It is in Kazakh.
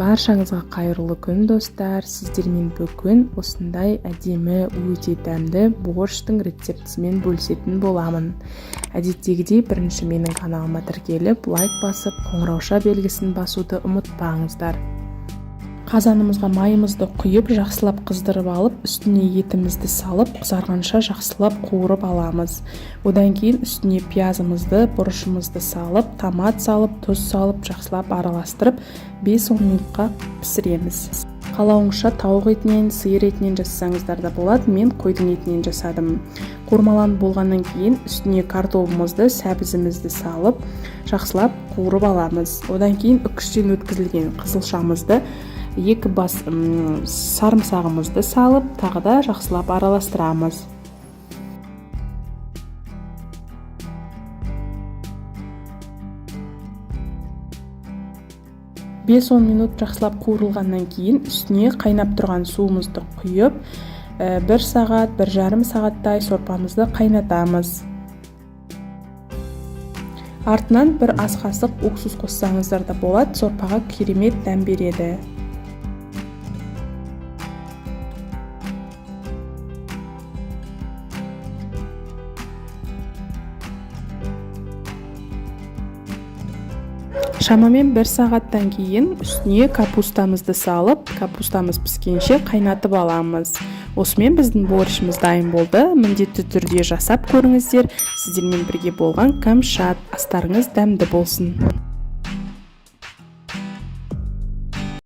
Баршаңызға қайырлы күн достар. Сіздермен бүгін осындай әдемі, өте дәмді борщтың рецептісімен бөлісетін боламын. Әдеттегідей бірінші менің каналыма тіркеліп, лайк басып, қоңырауша белгісін басуды ұмытпаңыздар. Қазанымызға майымызды құйып, жақсылап қыздырып алып, үстіне етімізді салып, қызарғанша жақсылап қуырып аламыз. Одан кейін үстіне пиязымызды, бұрышымызды салып, томат салып, тұз салып, жақсылап араластырып, 5-10 минутқа пісіреміз. Қалауыңызша тауық етінен, сиыр етінен жасасаңыздар да болады, мен қойдың етінен жасадым. Қуырмаланып болғаннан кейін үстіне картопымызды, сәбізімізді салып, жақсылап қуырып аламыз. Одан кейін үкістен өткізілген қызылшамызды, 2 бас сарымсағымызды салып, тағы да жақсылап араластырамыз. Бес 10 минут жақсылап қуырылғаннан кейін үстіне қайнап тұрған суымызды құйып, 1 сағат, 1,5 сағаттай сорпамызды қайнатамыз. Артынан 1 ас қасық уксус қоссаңыздар да болады, сорпаға керемет дәм береді. Шамамен 1 сағаттан кейін үстіне капустамызды салып, капустамыз піскенше қайнатып аламыз. Осымен біздің борщымыз дайын болды. Міндетті түрде жасап көріңіздер. Сіздермен бірге болған Камшат. Астарыңыз дәмді болсын.